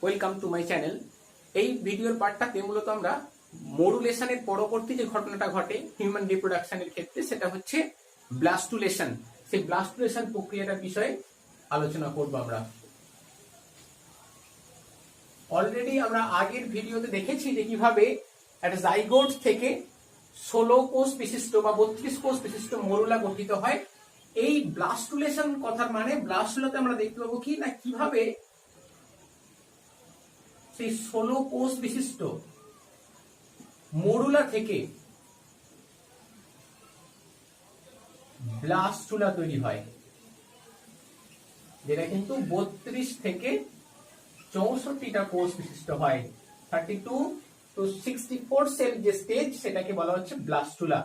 Welcome to my channel. এই ভিডিওর পার্টটাতে মূলত আমরা মরুলেশনের পরবর্তী যে ঘটনাটা ঘটে হিউম্যান রিপ্রোডাকশনের ক্ষেত্রে, সেটা হচ্ছে ব্লাস্টুলেশন। সেই ব্লাস্টুলেশন প্রক্রিয়াটার বিষয়ে আলোচনা করব আমরা। অলরেডি আমরা আগের ভিডিওতে দেখেছি যে কিভাবে একটা জাইগোট থেকে 16 কোষ বিশিষ্ট বা 32 কোষ বিশিষ্ট মরুলা গঠিত হয়। এই ব্লাস্টুলেশন কথার মানে ব্লাস্টুলাতে আমরা দেখতে পাবো কি না, কিভাবে সেই 16 কোষ বিশিষ্ট মরুলা থেকে ব্লাস্টুলা তৈরি হয়, যেটা কিন্তু 32 থেকে 64টা কোষ বিশিষ্ট হয়। 32 to 64 সেল যে স্টেজ, সেটাকে বলা হচ্ছে ব্লাস্টুলা।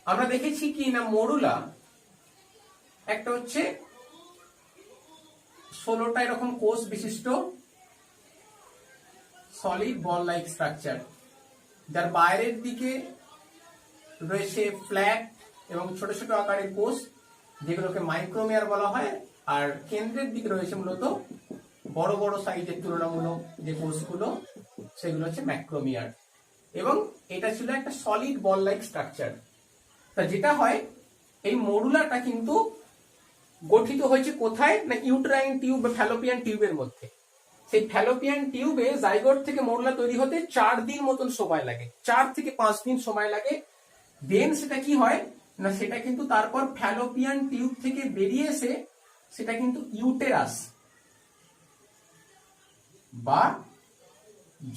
আমরা দেখেছি কি না, মরুলা একটা হচ্ছে 16টা এরকম কোষ বিশিষ্ট সলিড বল লাইক স্ট্রাকচার, যার বাইরের দিকে রয়েছে ফ্ল্যাট এবং ছোট ছোট আকারের কোষ, যেগুলোকে মাইক্রোমিয়ার বলা হয়। আর কেন্দ্রের দিকে রয়েছে মূলত বড় বড় সাইজের তুলনামূলক যে কোষগুলো, সেগুলো হচ্ছে ম্যাক্রোমিয়ার। এবং এটা ছিল একটা সলিড বল লাইক স্ট্রাকচার। তা যেটা হয়, এই মরুলাটা কিন্তু গঠিত হয়েছে কোথায় না, ইউটেরাইন টিউব বা ফ্যালোপিয়ান টিউবের মধ্যে। সেই ফ্যালোপিয়ান টিউবে জাইগোট থেকে মরুলা তৈরি হতে 4 দিন মতন সময় লাগে, 4 থেকে 5 দিন সময় লাগে। দেন সেটা কি হয় না, সেটা কিন্তু তারপর ফ্যালোপিয়ান টিউব থেকে বেরিয়ে এসে সেটা কিন্তু ইউটেরাস বা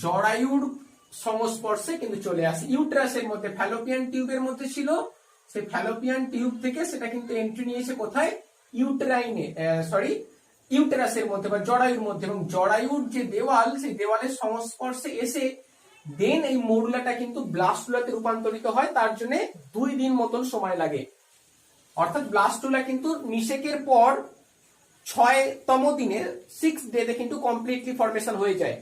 জরায়ুর সংস্পর্শে কিন্তু চলে আসে। ইউটেরাসের মধ্যে, ফ্যালোপিয়ান টিউবের মধ্যে ছিল, সেই ফ্যালোপিয়ান টিউব থেকে সেটা কিন্তু এন্ট্রি নিয়েছে কোথায়, ইউটেরাসের মধ্যে বা জরায়ুর মধ্যে। এবং জরায়ুর যে দেওয়াল, সেই দেওয়ালের সংস্পর্শে এসে দেন এই মরুলাটা কিন্তু ব্লাস্টুলাতে রূপান্তরিত হয়। তার জন্য 2 দিন মতন সময় লাগে। অর্থাৎ ব্লাস্টুলা কিন্তু নিষেকের পর 6তম দিনে, 6 ডেতে কিন্তু কমপ্লিটলি ফরমেশন হয়ে যায়।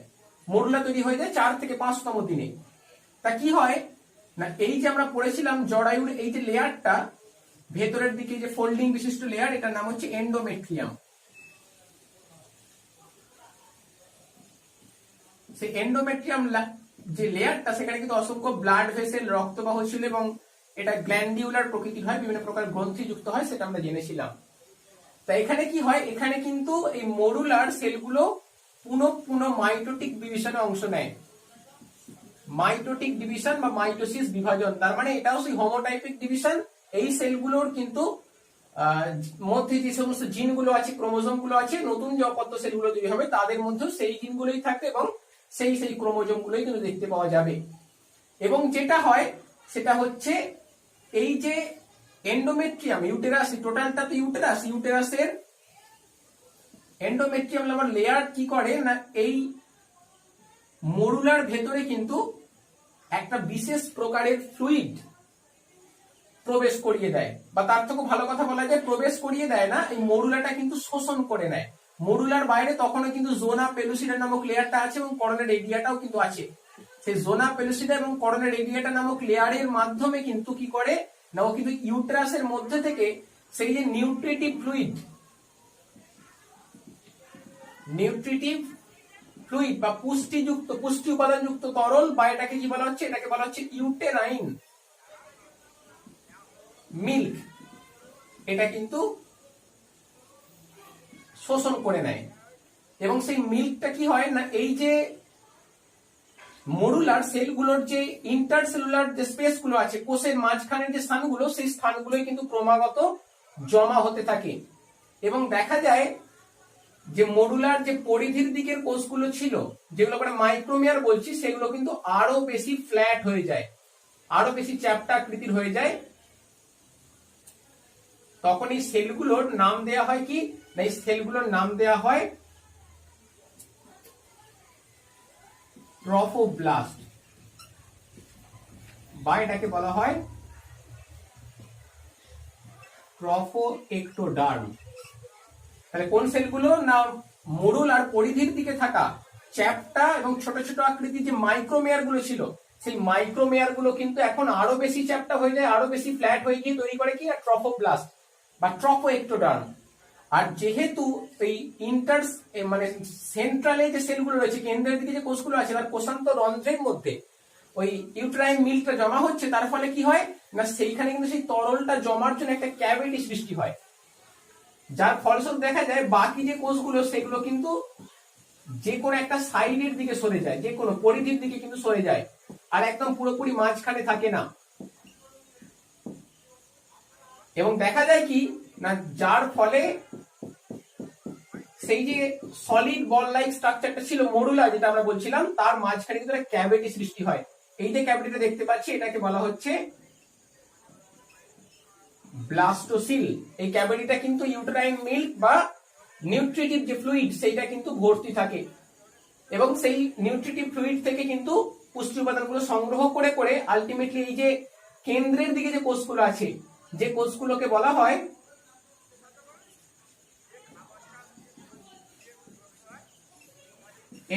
মরুলা তৈরি হয়ে যায় 4 থেকে 5তম দিনে। তা কি হয় না, এই যে আমরা পড়েছিলাম জরায়ুর এই যে লেয়ারটা, ভেতরের দিকে যে ফোল্ডিং বিশিষ্ট লেয়ার, এটার নাম হচ্ছে এন্ডোমেট্রিয়াম। সেই এন্ডোমেট্রিয়াম যে লেয়ারটা, সেখানে কিন্তু অসংখ্য ব্লাড ভেসেল, রক্তবাহ ছিল এবং এটা গ্ল্যান্ডিউলার প্রকৃতির হয়, বিভিন্ন প্রকার গ্রন্থি যুক্ত হয়, সেটা আমরা জেনেছিলাম। তা এখানে কি হয়, এখানে কিন্তু এই মরুলার সেলগুলো পুনঃ মাইটোটিক ডিভিশনে অংশ নেয়। মাইটোটিক ডিভিশন বা মাইটোসিস বিভাজন, তার মানে এটাও সেই হোমোটাইপিক ডিভিশন। এই সেলগুলোর কিন্তু মধ্যে যে সমস্ত জিনগুলো আছে, ক্রোমোজোম গুলো আছে, নতুন যে অপত্য সেলগুলো তৈরি হবে তাদের মধ্যেও সেই জিনগুলোই থাকবে এবং সেই ক্রোমোজোম গুলোই কিন্তু দেখতে পাওয়া যাবে। এবং যেটা হয় সেটা হচ্ছে এই যে এন্ডোমেট্রিয়াম, ইউটেরাস, টোটালটা তো ইউটেরাসের এন্ডোমেট্রিয়াম নামের লেয়ার কি করে না, এই মরুলার ভেতরে কিন্তু একটা বিশেষ প্রকারের ফ্লুইড প্রবেশ করিয়ে দেয়, বা তার থেকে ভালো কথা বলা যায় প্রবেশ করিয়ে দেয় না, এই মরুলাটা কিন্তু শোষণ করে নেয়। মরুলার বাইরে তখনও কিন্তু জোনা পেলুসিডা নামক লেয়ারটা আছে এবং করোনা রেডিয়াটাও কিন্তু আছে। সেই জোনা পেলুসিডা এবং করোনা রেডিয়াটা নামক লেয়ারের মাধ্যমে কিন্তু কি করে না, ও কিন্তু ইউটেরাসের মধ্যে থেকে সেই যে নিউট্রিটিভ ফ্লুইড বা পুষ্টি উপাদান যুক্ত তরল, বা এটাকে কি বলা হচ্ছে, এটাকে বলা হচ্ছে ইউটেরাইন মিল্ক, এটা কিন্তু শোষণ করে নেয়। এবং সেই মিল্কটা কি হয় না, এই যে মরুলার সেলগুলোর যে ইন্টারসেলুলার যে স্পেস গুলো আছে, কোষের মাঝখানের যে স্থানগুলো, সেই স্থানগুলোই কিন্তু ক্রমাগত জমা হতে থাকে। এবং দেখা যায় যে মরুলার যে পরিধির দিকের কোষগুলো ছিল, যেগুলো আমরা মাইক্রোমিয়ার বলছি, সেগুলো কিন্তু আরো বেশি ফ্ল্যাট হয়ে যায়, আরো বেশি চ্যাপ্টা আকৃতির হয়ে যায়। তখন এই সেলগুলোর নাম দেয়া হয় কি না, এই সেলগুলোর নাম দেয়া হয় ট্রফোব্লাস্ট, বা এটাকে বলা হয় ট্রফোএক্টোডার্ম। তাহলে কোন সেলগুলো না, মরুল আর পরিধির দিকে থাকা চ্যাপ্টা এবং ছোট ছোট আকৃতির যে মাইক্রোমেয়ার গুলো ছিল, সেই মাইক্রোমেয়ার গুলো কিন্তু এখন আরো বেশি চ্যাপ্টা হয়ে যায়, আরো বেশি ফ্ল্যাট হয়ে গিয়ে তৈরি করে কি ট্রফোব্লাস্ট বা ট্রফোএক্টোডার্ম। আর যেহেতু এই ইন্টার মানে সেন্ট্রালে যে সেলগুলো রয়েছে, কেন্দ্রের দিকে যে কোষগুলো আছে, তার কোষান্ত রন্ধ্রের মধ্যে ওই ইউট্রাইন মিল্কটা জমা হচ্ছে, তার ফলে কি হয় না সেইখানে কিন্তু সেই তরলটা জমার জন্য একটা ক্যাভিটি সৃষ্টি হয়, যার ফলস্বরূপ দেখা যায় বাকি যে কোষগুলো সেগুলো কিন্তু যে কোনো একটা সাইডের দিকে সরে যায়, যে কোনো পরিধির দিকে কিন্তু সরে যায়, আর একদম পুরোপুরি মাঝখানে থাকে না। এবং দেখা যায় কি না যার ফলে সেই যে সলিড বল লাইক স্ট্রাকচারটা ছিল মরুলা, যেটা আমরা বলছিলাম, তার মাঝখানে কিন্তু একটা ক্যাভিটি সৃষ্টি হয়। এই যে ক্যাভিটিটা দেখতে পাচ্ছি এটাকে বলা হচ্ছে ব্লাস্টোসিল। এই ক্যাভিটিটা কিন্তু ইউটেরাইন মিল্ক বা নিউট্রিটিভ যে ফ্লুইড সেইটা কিন্তু ভর্তি থাকে, এবং সেই নিউট্রিটিভ ফ্লুইড থেকে কিন্তু পুষ্টি উপাদানগুলো সংগ্রহ করে করে আলটিমেটলি এই যে কেন্দ্রের দিকে যে কোষগুলো আছে, যে কোষগুলোকে বলা হয়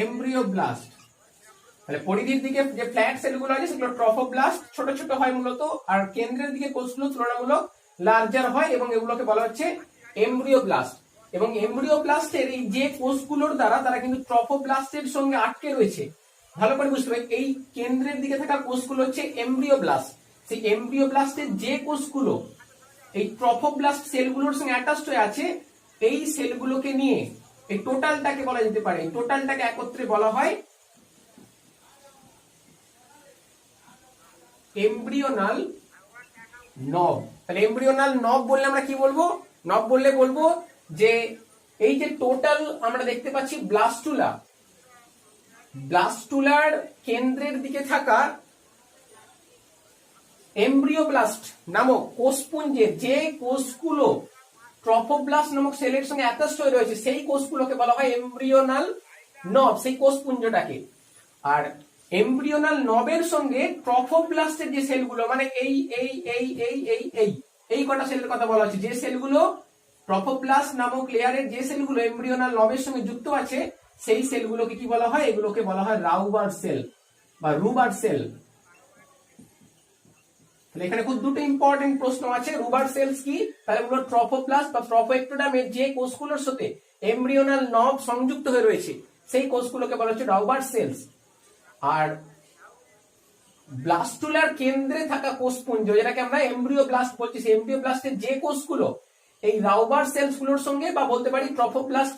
এমব্রিওব্লাস্ট। তাহলে পরিধির দিকে যে ফ্ল্যাট সেলগুলো আছে সেগুলো ট্রফোব্লাস্ট, ছোট ছোট হয় মূলত, আর কেন্দ্রের দিকে কোষগুলো তুলনামূলক লার্জার হয়, এবং এগুলোকে বলা হচ্ছে এমব্রিওব্লাস্ট। এবং এমব্রিওব্লাস্টের এই যে কোষগুলোর দ্বারা তারা কিন্তু ট্রফোব্লাস্টের সঙ্গে আটকে রয়েছে। ভালো করে বুঝতে হবে, এই কেন্দ্রের দিকে থাকা কোষগুলো হচ্ছে এমব্রিওব্লাস্ট। সেই এমব্রিওব্লাস্টের যে কোষগুলো এই ট্রফোব্লাস্ট সেলগুলোর সঙ্গে অ্যাটাচড হয়ে আছে, এই সেলগুলোকে নিয়ে এই টোটালটাকে বলা যেতে পারে, টোটালটাকে একত্রে বলা হয় এমব্রিওনাল নব। তাহলে এমব্রিওনাল নব বললে আমরা কি বলবো? নব বললে বলবো যে এই যে টোটাল আমরা দেখতে পাচ্ছি ব্লাস্টুলা, ব্লাস্টুলার কেন্দ্রের দিকে থাকা এমব্রিওব্লাস্ট নামক কোষপুঞ্জের যে কোষগুলো ট্রফোব্লাস্ট নামক সেলের সঙ্গে অ্যাটাচড হয়ে রয়েছে, সেই কোষগুলোকে বলা হয় এমব্রিওনাল নব, সেই কোষপুঞ্জটাকে। আর এমব্রিওনাল নবের সঙ্গে ট্রফোব্লাস্টের যে সেলগুলো, মানে এই এই এই এই এই এই এই কটা সেলের কথা বলা হচ্ছে, যে সেলগুলো ট্রফোব্লাস্ট নামক লেয়ারের যে সেলগুলো এমব্রিওনাল নবের সঙ্গে যুক্ত আছে, সেই সেলগুলোকে কি বলা হয়? এগুলোকে বলা হয় রাউবার সেল বা রুবার সেল। তাহলে এখানে খুব দুটো ইম্পর্টেন্ট প্রশ্ন আছে। রুবার সেলস কি? তাহলে বলবো ট্রফোপ্লাস্ট বা ট্রফোএক্টোডার্মের যে কোষগুলোর সাথে এমব্রিওনাল নব সংযুক্ত হয়ে রয়েছে, সেই কোষগুলোকে বলা হচ্ছে রাউবার সেলস। আর ব্লাস্টুলার কেন্দ্রে থাকা কোষপুঞ্জ, যেটাকে আমরা এমব্রিওব্লাস্ট বলছি, সেই এমব্রিওব্লাস্টের যে কোষগুলো এই রাউবার সেলস গুলোর সঙ্গে বা বলতে পারি ট্রফোপ্লাস্ট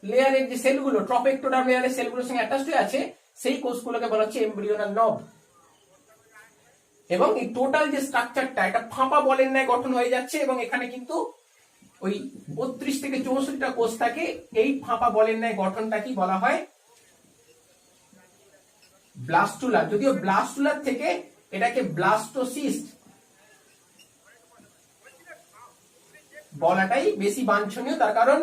লেয়ারের যে সেলগুলো ট্রফোএক্টোডার্ম লেয়ারের সেলগুলোর সঙ্গে অ্যাটাচড হয়ে আছে, সেই কোষগুলোকে বলা হচ্ছে এমব্রিওনাল নব। এবং এই টোটাল যে স্ট্রাকচারটা, এটা ফাঁপা বলের ন্যায় গঠন হয়ে যাচ্ছে, এবং এখানে কিন্তু ওই 32 থেকে 64টা কোষ থাকে। এই ফাঁপা বলের ন্যায় গঠনটা কি বলা হয়? ব্লাস্টুলা। যদিও ব্লাস্টুলার থেকে এটাকে ব্লাস্টোসিস্ট বলাটাই বেশি বাঞ্ছনীয়, তার কারণ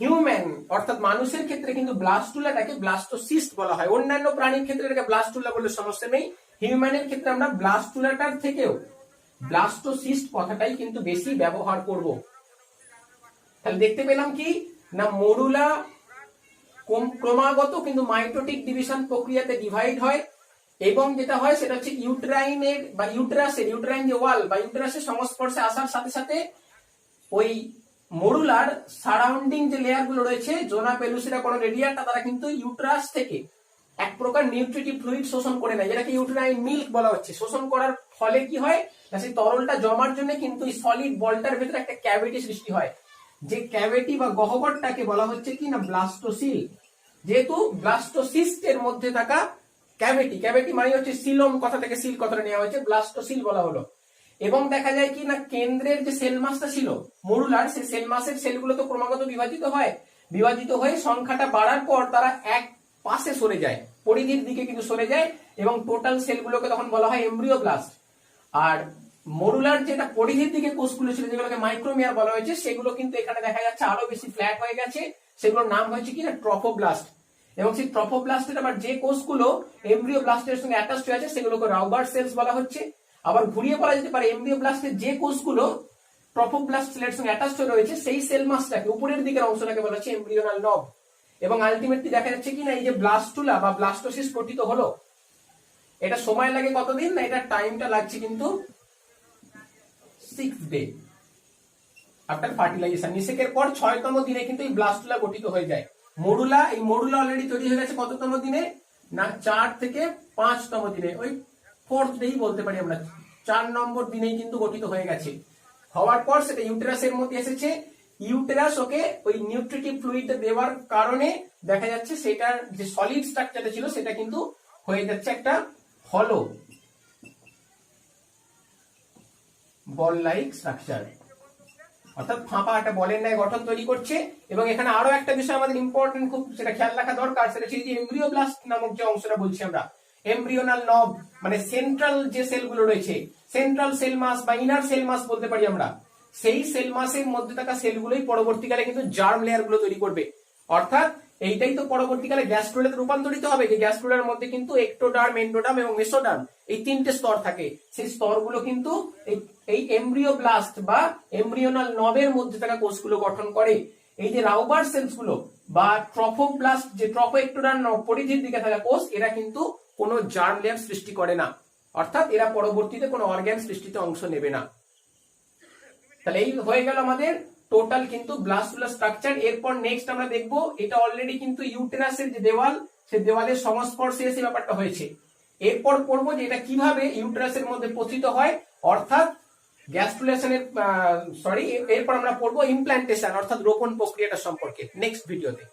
হিউম্যান অর্থাৎ মানুষের ক্ষেত্রে কিন্তু ব্লাস্টুলাটাকে ব্লাস্টোসিস্ট বলা হয়। অন্যান্য প্রাণীর ক্ষেত্রে এটাকে ব্লাস্টুলা বলে সমস্যা নেই, হিউম্যানের ক্ষেত্রে আমরা ব্লাস্টুলাটার থেকেও ব্লাস্টোসিস্ট কথাটাই কিন্তু বেশি ব্যবহার করব। তাহলে দেখতে পেলাম কি না মরুলা ক্রমাগত কিন্তু মাইটোটিক ডিভিশন প্রক্রিয়াতে ডিভাইড হয়, এবং যেটা হয় সেটা হচ্ছে ইউটেরাইনের বা ইউটেরাইন যে ওয়াল বা ইউটেরাসের সংস্পর্শে আসার সাথে সাথে ওই মরুলার সারাউন্ডিং যে লেয়ার গুলো রয়েছে, জোনা পেলুসিরা কোন রেডিয়াটা, তারা কিন্তু ইউটেরাস থেকে এক প্রকার নিউট্রিটিভ ফ্লুইড শোষণ করে নেয়, যেটাকে ইউটেরাইন মিল্ক বলা হচ্ছে। শোষণ করার ফলে কি হয় না সেই তরলটা জমার জন্য কিন্তু এই সলিড বলটার ভেতরে একটা ক্যাভিটি সৃষ্টি হয়, যে ক্যাভিটি বা গহ্বরটাকে বলা হচ্ছে কি না ব্লাস্টোসিল। যেহেতু ব্লাস্টোসিস্টের মধ্যে থাকা ক্যাভিটি মানে হচ্ছে সিলোম কথা থেকে সিল কথাটা নেওয়া হয়েছে, ব্লাস্টোসিল বলা হলো। এবং দেখা যায় কি না কেন্দ্রের যে সেল মাসটা ছিল মরুলার, সেই সেল মাসের সেলগুলো তো ক্রমাগত বিভাজিত হয়ে সংখ্যাটা বাড়ার পর তারা এক পাশে সরে যায়, পরিধির দিকে কিন্তু সরে যায়, এবং টোটাল সেলগুলোকে তখন বলা হয় এমব্রিওব্লাস্ট। আর মরুলার যেটা পরিধির দিকে কোষগুলো ছিল, যেগুলোকে মাইক্রোমিয়ার বলা হয়েছে, সেগুলো কিন্তু এখানে দেখা যাচ্ছে আরো বেশি ফ্ল্যাট হয়ে গেছে, সেগুলোর নাম হয়েছে কি না ট্রফোব্লাস্ট। এবং সেই ট্রফোব্লাস্টের আবার যে কোষগুলো এমব্রিওব্লাস্টের সঙ্গে অ্যাটাচড হয়ে আছে, সেগুলোকে রাউবার সেলস বলা হচ্ছে। আবার ঘুরিয়ে বলা যেতে পারে এমব্রিওব্লাস্টের যে কোষগুলো ট্রফোব্লাস্ট সেলের সঙ্গে অ্যাটাচড হয়ে রয়েছে, সেই সেল মাসটাকে উপরের দিকের অংশটাকে বলা হচ্ছে এমব্রিওনাল নব। এবং আলটিমেটলি দেখা যাচ্ছে কি না এই যে ব্লাস্টুলা বা ব্লাস্টোসিস গঠিত হলো, এটা সময় লাগে কতদিন? না এটা টাইমটা লাগছে কিন্তু 6 ডে। After fertilisation. নিষেকের পর 6তম দিনে কিন্তু এই ব্লাস্টুলা গঠিত হয়ে যায়। এই মডুলা অলরেডি তৈরি হয়ে গেছে কততম দিনে, না 4 থেকে 5তম দিনে, ওই 4th ডেই বলতে পারি আমরা, 4 নম্বর দিনেই কিন্তু গঠিত হয়ে গেছে। হওয়ার পর সেটা ইউটেরাসের মধ্যে এসেছে। ইউটেরাস ওকে ওই নিউট্রিটিভ ফ্লুইড দেওয়ার কারণে দেখা যাচ্ছে সেটার যে সলিড স্ট্রাকচারটা ছিল সেটা কিন্তু হয়ে যাচ্ছে একটা হলো বল লাইক স্ট্রাকচার, অর্থাৎ ফাঁপা একটা বলের ন্যায় গঠন তৈরি করছে। এবং এখানে আরো একটা বিষয় আমাদের ইম্পর্টেন্ট, খুব সেটা খেয়াল রাখা দরকার, সেটা হচ্ছে যে এমব্রিওব্লাস্ট নামক যে অংশটা বলছি আমরা, এমব্রিওনাল নব, মানে সেন্ট্রাল যে সেলগুলো রয়েছে, সেন্ট্রাল সেল মাস বা ইনার সেল মাস বলতে পারি আমরা, সেই সেল মাসের মধ্যে থাকা সেলগুলোই পরবর্তীকালে কিন্তু জার্ম লেয়ার গুলো তৈরি করবে। অর্থাৎ এইটাই তো পরবর্তীকালে গ্যাস্ট্রোলে রূপান্তরিত হবে, যে গ্যাস্ট্রোলের মধ্যে কিন্তু এক্টোডার্ম, এন্ডোডার্ম এবং মেসোডার্ম এই 3টে স্তর থাকে। সেই স্তরগুলো কিন্তু এই এমব্রিওব্লাস্ট বা এমব্রিওনাল নবের মধ্যে থাকা কোষগুলো গঠন করে। এই যে রাউবার সেলস গুলো বা ট্রফোব্লাস্ট, যে ট্রফো এক্টোডার্ম পরিধির দিকে থাকা কোষ, এরা কিন্তু কোনো জার্ম লেয়ার সৃষ্টি করে না, অর্থাৎ এরা পরবর্তীতে কোনো অর্গান সৃষ্টিতে অংশ নেবে না। তাহলে এই হয়ে গেল আমাদের টোটাল কিন্তু ব্লাস্টুলার স্ট্রাকচার। এরপর নেক্সট আমরা দেখবো, এটা অলরেডি কিন্তু ইউটেরাসের যে দেওয়াল, সে দেওয়ালের সংস্পর্শে এসে ব্যাপারটা হয়েছে। এরপর পড়বো যে এটা কিভাবে ইউটেরাসের মধ্যে পতিত হয়, অর্থাৎ গ্যাস্ট্রুলেশনের এরপর আমরা পড়বো ইমপ্ল্যান্টেশন অর্থাৎ রোপণ প্রক্রিয়াটা সম্পর্কে নেক্সট ভিডিওতে।